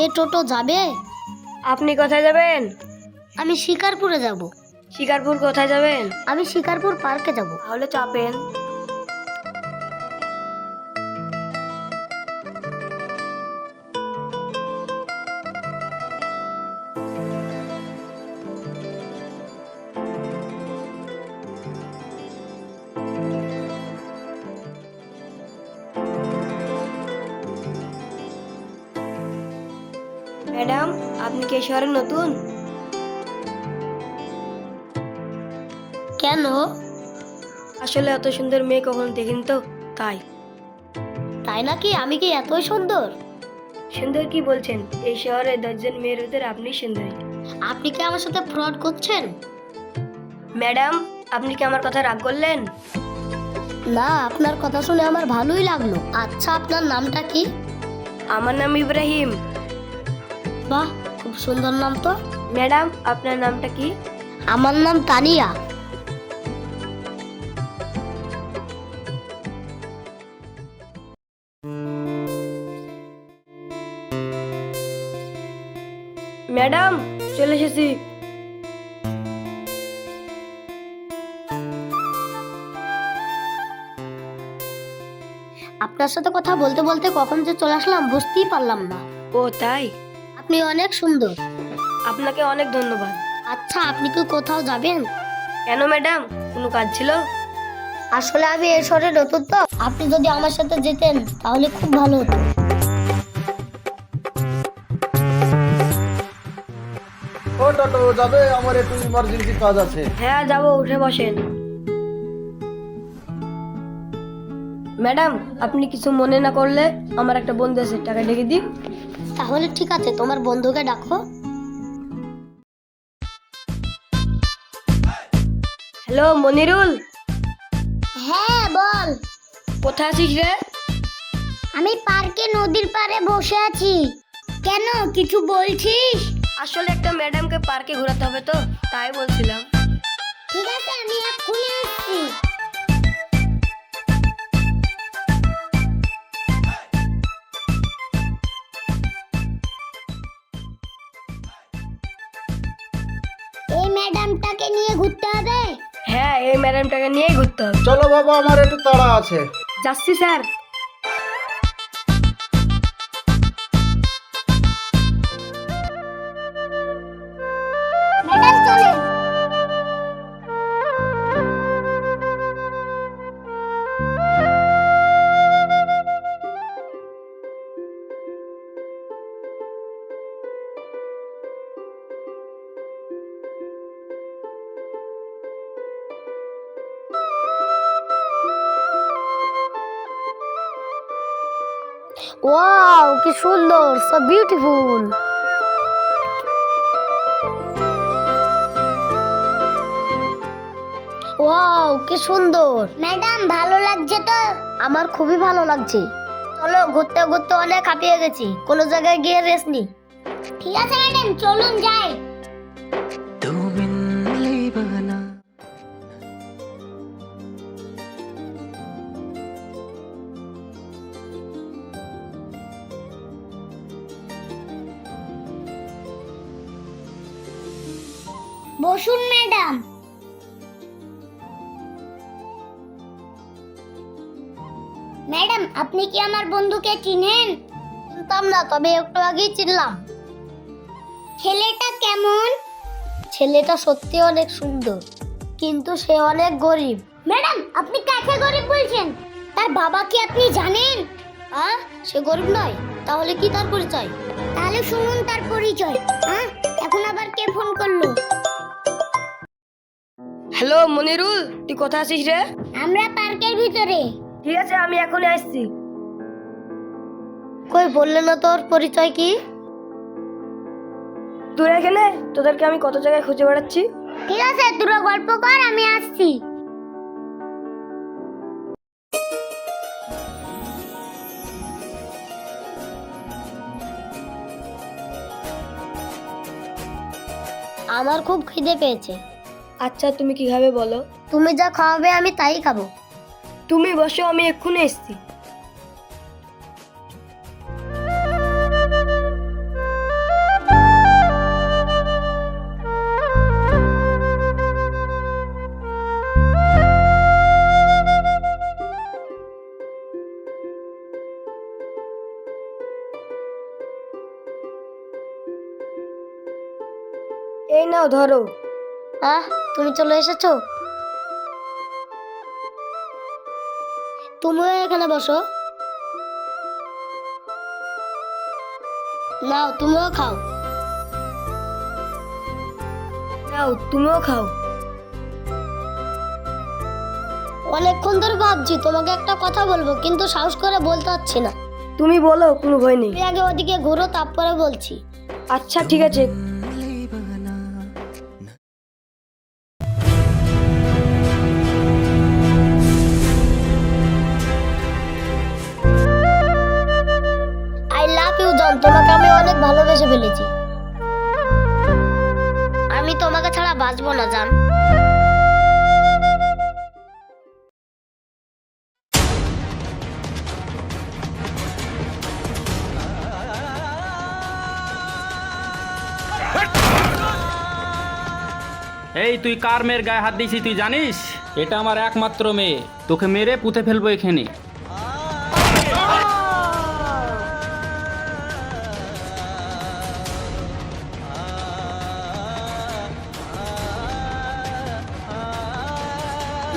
এ টোটো যাবে? আপনি কোথায় যাবেন? আমি শিকারপুরে যাব। শিকারপুর কোথায় যাবেন? আমি শিকারপুর পার্কে যাব। তাহলে চাপেন। ম্যাডাম, আপনি কি এই শহরে নতুন? কেন? আসলে এত সুন্দর মেয়ে কখনো দেখিনি তো, তাই। তাই নাকি? আমি কি এতই সুন্দর? সুন্দর কি বলছেন? এই শহরে 10 জন মেয়ের ভিতরে আপনি সুন্দরী। আপনি কি আমার সাথে ফ্রড করছেন? ম্যাডাম, আপনি কি আমার কথা রাগ করলেন? না, আপনার কথা শুনে আমার ভালোই লাগলো। আচ্ছা, আপনার নামটা কি? আমার নাম ইব্রাহিম। বাহ, খুব সুন্দর নাম তো। ম্যাডাম, আপনার নামটা কি? আমার নাম তানিয়া। ম্যাডাম, চলে এসেছি। আপনার সাথে কথা বলতে বলতে কখন যে চলে আসলাম বুঝতেই পারলাম না। ও তাই? আপনি অনেক সুন্দর। আপনাকে অনেক ধন্যবাদ। আচ্ছা, আপনি কি কোথাও যাবেন? কেন ম্যাডাম, কোনো কাজ ছিল? আসলে আমি এই শহরে নতুন তো, আপনি যদি আমার সাথে যেতেন তাহলে খুব ভালো হতো। ও টোটো যাবে, আমার একটু ইমার্জেন্সি কাজ আছে। হ্যাঁ যাব, উঠে বসেন। ম্যাডাম, আপনি কিছু মনে না করলে আমার একটা বন্ধু আছে, টাকা ডেকে দিন। তাহলে ঠিক আছে, তোমার বন্ধুকে ডাকো। হ্যালো মনিরুল, হ্যাঁ বল। কোথায় আছিস রে? আমি পার্কে নদীর পাড়ে বসে আছি। কেন, কিছু বলছিস? আসলে একটা ম্যাডামকে পার্কে ঘোরাতে হবে তো, তাই বলছিলাম। ঠিক আছে, আমি এক্ষুনি আসছি। এই ম্যাডামটাকে নিয়ে ঘুরতে হবে? হ্যাঁ, এই ম্যাডামটাকে নিয়েই ঘুরতে হবে। চলো বাবা, আমার একটু তাড়া আছে। যাচ্ছি স্যার। ম্যাডাম চলেন। ওয়াও, কি সুন্দর, সো বিউটিফুল। ওয়াও, কি সুন্দর। ম্যাডাম, ভালো লাগছে তো? আমার খুবই ভালো লাগছে। চলো, ঘুরতে ঘুরতে অনেক হাঁপিয়ে গেছি, কোনো জায়গায় গিয়ে রেস্ট নি। ঠিক আছে ম্যাডাম, চলুন যাই। বসুন ম্যাডাম। ম্যাডাম, আপনি কি আমার বন্ধুকে চিনেন? চিনতাম না, তবে একটু আগেই চিনলাম। ছেলেটা কেমন? ছেলেটা সত্যি অনেক সুন্দর, কিন্তু সে অনেক গরিব। ম্যাডাম, আপনি কাকে গরিব বলছেন? তার বাবা কি আপনি জানেন? সে গরিব নয়, তাহলে কি তার পরিচয়? তাহলে শুনুন তার পরিচয়। এখন আবার কে ফোন করলো? হ্যালো মনিরুল, তুই কোথায় আছিস রে? আমরা পার্কের ভিতরে। ঠিক আছে, আমি এখনই আসছি। কই বললে না তোর পরিচয় কি? তোরা এখানে? তোদেরকে আমি কত জায়গায় খুঁজে বেড়াচ্ছি। ঠিক আছে, তোরা গল্প কর, আমি আসছি। আমার খুব খিদে পেয়েছে। আচ্ছা তুমি কি খাবে বলো? তুমি যা খাওয়াবে আমি তাই খাবো। তুমি বসো, আমি এক্ষুনি এসছি। এই নাও ধরো। তুমি চলে এসেছো? তুমিও এখানে বসো। নাও, তুমিও খাও। নাও তুমিও খাও। অনেকক্ষণ ধরে ভাবছি তোমাকে একটা কথা বলবো, কিন্তু সাহস করে বলতে পারছি না। তুমি বলো, কোনো ভয় নেই। তুমি আগে ওদিকে ঘুরো, তারপরে বলছি। আচ্ছা ঠিক আছে। আই লাভ ইউ জান, তোমাকে আমি অনেক ভালোবেসে ফেলেছি। আমি তোমাকে ছাড়া বাঁচবো না জান। এই তুই কার মেয়ের গায়ে হাত দিয়েছিস তুই জানিস? এটা আমার একমাত্র মেয়ে, তোকে মেরে পুঁতে ফেলবো এখানে।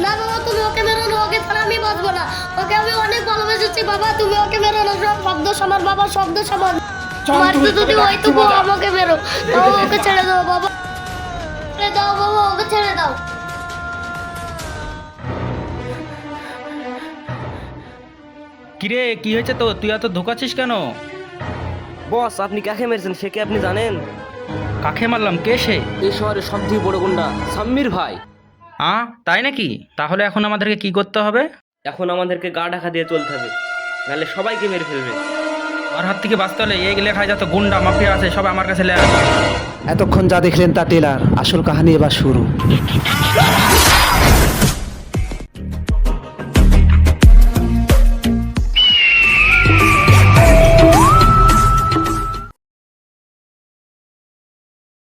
না বাবা, তুমি ওকে মেরো না, ওকে ছাড়া আমি বাঁচবো না। ওকে আমি অনেক ভালোবেসেছি বাবা, তুমি ওকে মেরো না। সব শব্দ সমান বাবা, শব্দ সমান। মারতে যদি হয় তবু আমাকে মেরো। বাবা ওকে ছেড়ে দাও বাবা, ছেড়ে দাও বাবা, ওকে ছেড়ে দাও। কিরে কি হয়েছে তো, তুই এত ধোকাচ্ছিস কেন? বস, আপনি কাকে মেরেছেন সে কি আপনি জানেন? কাকে মারলাম? কে সে? এই শহরের সবথেকে বড় গুন্ডা সাম্মির ভাই। তাই নাকি? তাহলে এখন আমাদেরকে কি করতে হবে? এখন আমাদেরকে গা ঢাকা দিয়ে চলতে হবে, নাহলে সবাইকে মেরে ফেলবে। আর হাত থেকে বাঁচতে হলে এই লেখায় যত গুন্ডা মাফিয়া আছে সব আমার কাছে লেখা। এতক্ষণ যা দেখলেন তা টেলার, আসল কাহিনী এবার শুরু।